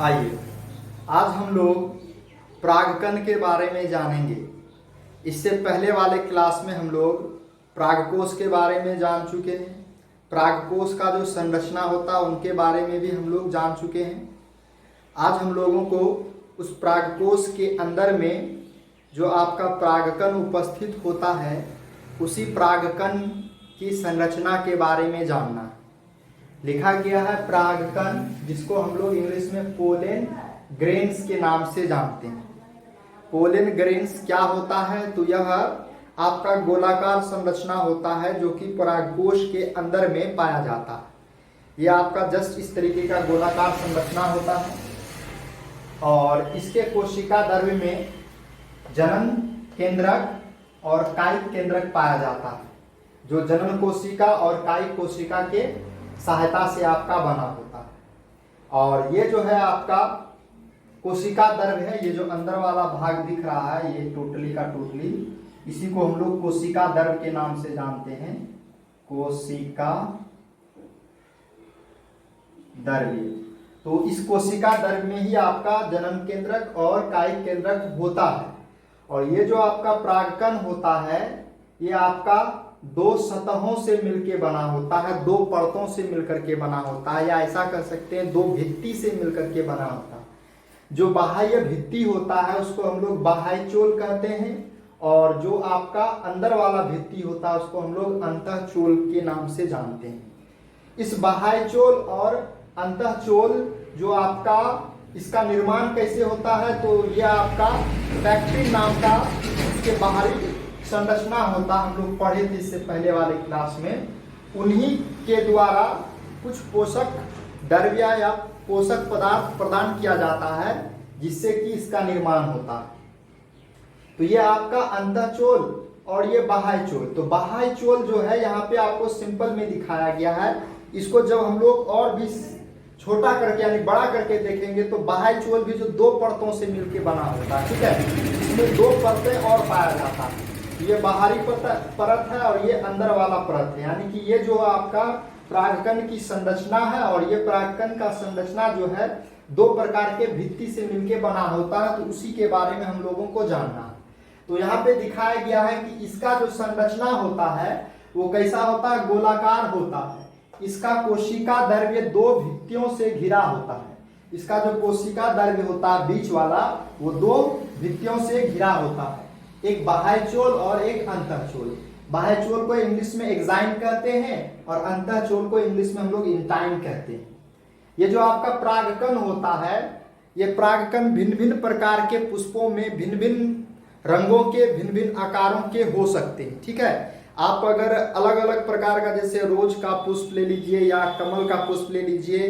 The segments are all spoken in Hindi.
आइए आज हम लोग परागकण के बारे में जानेंगे। इससे पहले वाले क्लास में हम लोग परागकोश के बारे में जान चुके हैं। परागकोश का जो संरचना होता है उनके बारे में भी हम लोग जान चुके हैं। आज हम लोगों को उस परागकोश के अंदर में जो आपका परागकण उपस्थित होता है उसी परागकण की संरचना के बारे में जानना है। लिखा गया है परागकण, जिसको हम लोग इंग्लिश में पोलन ग्रेन्स के नाम से जानते हैं। पोलन ग्रेन्स क्या होता है? तो यह आपका गोलाकार संरचना होता है जो कि परागकोश के अंदर में पाया जाता है। यह आपका जस्ट इस तरीके का गोलाकार संरचना होता है और इसके कोशिका द्रव्य में जनन केंद्रक और कायिक केंद्रक पाया जाता है, जो जनन कोशिका और कायिक कोशिका के सहायता से आपका बना होता है। और ये जो है आपका कोशिका द्रव्य है, ये जो अंदर वाला भाग दिख रहा है ये टोटली का टोटली, इसी को हम लोग कोशिका द्रव्य के नाम से जानते हैं। कोशिका द्रव्य, तो इस कोशिका द्रव्य में ही आपका जनन केंद्रक और कायिक केंद्रक होता है। और ये जो आपका परागकण होता है ये आपका दो सतहों से मिलकर बना होता है, दो परतों से मिलकर के बना होता है, या ऐसा कर सकते हैं दो भित्ति से मिलकर के बना होता है। जो बाह्य भित्ति होता है उसको हम लोग बाह्य चोल कहते हैं, और जो आपका अंदर वाला भित्ति होता है उसको हम लोग अंतःचोल के नाम से जानते हैं। इस बाह्य चोल और अंतःचोल जो आपका इसका निर्माण कैसे होता है? तो यह आपका पैक्टिन नाम का इसके बाहरी संरचना होता, हम लोग पढ़े थे इससे पहले वाले क्लास में। उन्हीं के द्वारा कुछ पोषक द्रव्य या पोषक पदार्थ प्रदान किया जाता है जिससे कि इसका निर्माण होता है। तो ये आपका अंतःचोल और ये बाह्य चोल। तो बाह्य चोल जो है यहाँ पे आपको सिंपल में दिखाया गया है। इसको जब हम लोग और भी छोटा करके यानी बड़ा करके देखेंगे तो बाह्य चोल भी जो दो परतों से मिलकर बना होता है, ठीक है। इसमें दो परतें और पाया जाता है। ये बाहरी परत है और ये अंदर वाला परत है, यानी कि ये जो आपका परागकण की संरचना है। और ये परागकण का संरचना जो है दो प्रकार के भित्ति से मिलकर बना होता है, तो उसी के बारे में हम लोगों को जानना है। तो यहाँ पे दिखाया गया है कि इसका जो संरचना होता है वो कैसा होता है? गोलाकार होता है। इसका कोशिका द्रव्य दो भित्तियों से घिरा होता है। इसका जो कोशिका द्रव्य होता है बीच वाला वो दो भित्तियों से घिरा होता है, एक बाह्य चोल और एक अंतःचोल। बाह्य चोल को इंग्लिश में एक्साइन कहते हैं और अंतःचोल को इंग्लिश में हम लोग इंटाइन कहते हैं। ये जो आपका परागकण होता है ये परागकण भिन्न भिन्न प्रकार के पुष्पों में भिन्न भिन्न रंगों के भिन्न भिन्न आकारों के हो सकते हैं, ठीक है। आप अगर अलग अलग प्रकार का जैसे रोज का पुष्प ले लीजिए या कमल का पुष्प ले लीजिए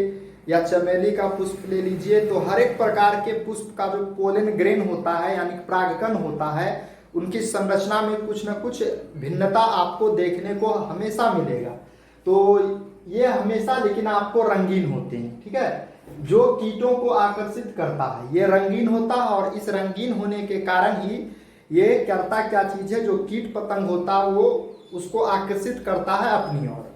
या चमेली का पुष्प ले लीजिए, तो हर एक प्रकार के पुष्प का जो पोलन ग्रेन होता है यानी परागकण होता है उनकी संरचना में कुछ न कुछ भिन्नता आपको देखने को हमेशा मिलेगा। तो ये हमेशा लेकिन आपको रंगीन होते हैं, ठीक है। जो कीटों को आकर्षित करता है ये रंगीन होता है, और इस रंगीन होने के कारण ही ये करता क्या चीज है, जो कीट पतंग होता है वो उसको आकर्षित करता है अपनी ओर।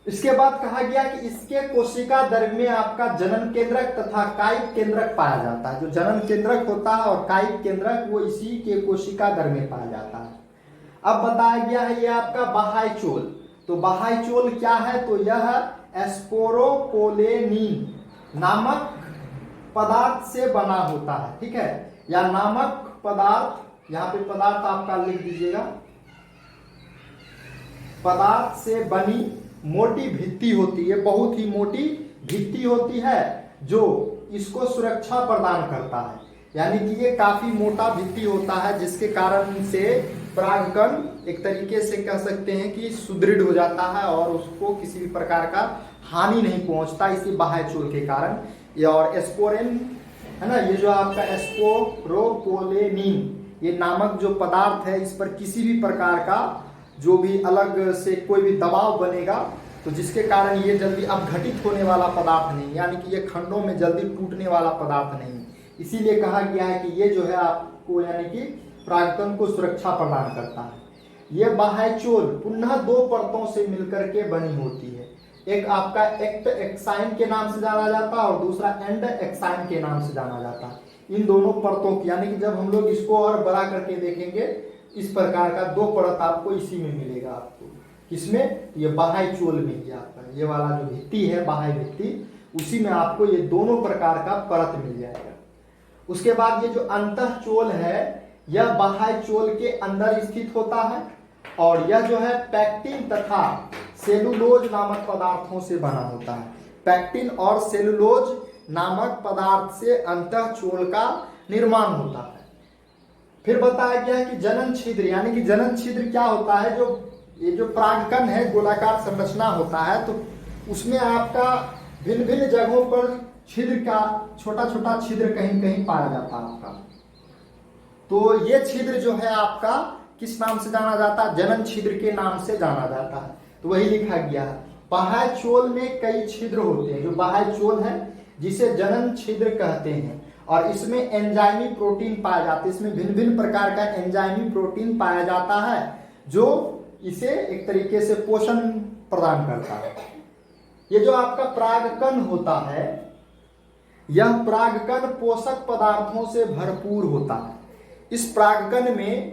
इसके बाद कहा गया कि इसके कोशिका द्रव्य में आपका जनन केंद्रक तथा कायिक केंद्रक पाया जाता है। जो जनन केंद्रक होता है और कायिक केंद्रक वो इसी के कोशिका द्रव्य में पाया जाता है। अब बताया गया है ये आपका बाह्य चोल। तो बाह्य चोल क्या है? तो यह एस्पोरोपोलेनिन नामक पदार्थ से बना होता है, ठीक है। या नामक पदार्थ, यहाँ पे पदार्थ आपका लिख दीजिएगा, पदार्थ से बनी मोटी भित्ति होती है, बहुत ही मोटी भित्ति होती है जो इसको सुरक्षा प्रदान करता है। यानी कि ये काफी मोटा भित्ति होता है जिसके कारण से परागकण एक तरीके से कह सकते हैं कि सुदृढ़ हो जाता है और उसको किसी भी प्रकार का हानि नहीं पहुंचता इसी बाह्य चोल के कारण। और एस्पोरेन है ना, ये जो आपका एस्पोरोपोलेनिन ये नामक जो पदार्थ है इस पर किसी भी प्रकार का जो भी अलग से कोई भी दबाव बनेगा तो जिसके कारण ये जल्दी अपघटित होने वाला पदार्थ नहीं, यानी कि ये खंडों में जल्दी टूटने वाला पदार्थ नहीं। इसीलिए कहा गया है कि ये जो है आपको यानी कि परागकण को सुरक्षा प्रदान करता है। यह बाह्य चोल पुनः दो परतों से मिलकर के बनी होती है। एक आपका एक्ट एक्साइन के नाम से जाना जाता है और दूसरा एंड एक्साइन के नाम से जाना जाता है। इन दोनों परतों की, यानी कि जब हम लोग इसको और बड़ा करके देखेंगे, इस प्रकार का 2 परत आपको इसी में मिलेगा। आपको किसमें? ये बाह्य चोल में ही आपका ये वाला जो भित्ति है, बाह्य भित्ति, उसी में आपको ये दोनों प्रकार का परत मिल जाएगा। उसके बाद ये जो अंतः चोल है, यह बाह्य चोल के अंदर स्थित होता है और यह जो है पैक्टिन तथा सेलुलोज नामक पदार्थों से बना होता है। पैक्टिन और सेलुलोज नामक पदार्थ से अंतः चोल का निर्माण होता है। फिर बताया गया है कि जनन छिद्र, यानी कि जनन छिद्र क्या होता है? ये जो परागकण है, गोलाकार संरचना होता है, तो उसमें आपका भिन्न भिन्न जगहों पर छिद्र का छोटा छोटा छिद्र कहीं कहीं पाया जाता है आपका। तो ये छिद्र जो है आपका किस नाम से जाना जाता है? जनन छिद्र के नाम से जाना जाता है। तो वही लिखा गया है। बाह्य चोल में कई छिद्र होते हैं। जो बाह्य चोल है जिसे जनन छिद्र कहते हैं, और इसमें एंजाइमी प्रोटीन पाया जाता है। इसमें भिन्न भिन्न प्रकार का एंजाइमी प्रोटीन पाया जाता है जो इसे एक तरीके से पोषण प्रदान करता है। ये जो आपका परागकण होता है, यह परागकण पोषक पदार्थों से भरपूर होता है। इस परागकण में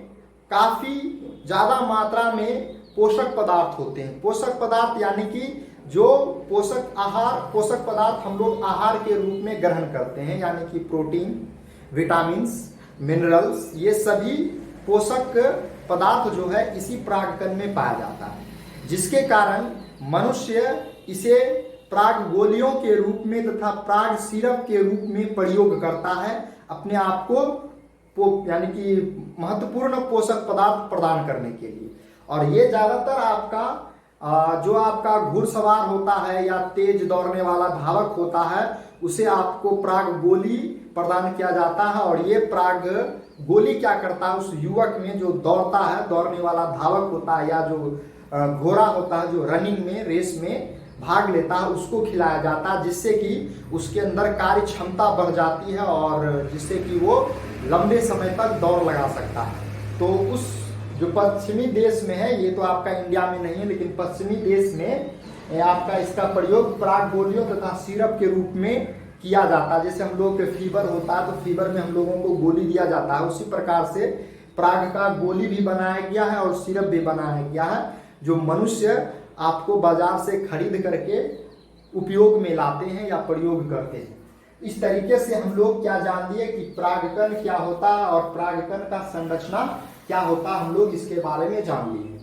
काफी ज्यादा मात्रा में पोषक पदार्थ होते हैं। पोषक पदार्थ यानी कि जो पोषक पदार्थ हम लोग आहार के रूप में ग्रहण करते हैं, यानी कि प्रोटीन, विटामिन्स, मिनरल्स, ये सभी पोषक पदार्थ जो है इसी परागकण में पाया जाता है, जिसके कारण मनुष्य इसे पराग गोलियों के रूप में तथा पराग सिरप के रूप में प्रयोग करता है अपने आप को यानी कि महत्वपूर्ण पोषक पदार्थ प्रदान करने के लिए। और ये ज्यादातर आपका जो आपका घुड़सवार होता है या तेज दौड़ने वाला धावक होता है, उसे आपको पराग गोली प्रदान किया जाता है। और ये पराग गोली क्या करता है? उस युवक में जो दौड़ता है, दौड़ने वाला धावक होता है या जो घोड़ा होता है जो रनिंग में, रेस में भाग लेता है, उसको खिलाया जाता है, जिससे कि उसके अंदर कार्य क्षमता बढ़ जाती है और जिससे कि वो लंबे समय तक दौड़ लगा सकता है। तो उस जो पश्चिमी देश में है, ये तो आपका इंडिया में नहीं है, लेकिन पश्चिमी देश में आपका इसका प्रयोग पराग गोलियों तथा सिरप के रूप में किया जाता है। जैसे हम लोग के फीवर होता है तो फीवर में हम लोगों को गोली दिया जाता है, उसी प्रकार से पराग का गोली भी बनाया गया है और सिरप भी बनाया गया है, जो मनुष्य आपको बाजार से खरीद करके उपयोग में लाते हैं या प्रयोग करते हैं। इस तरीके से हम लोग क्या जान लिए कि परागकण क्या होता है और परागकण का संरचना क्या होता है, हम लोग इसके बारे में जान लिए।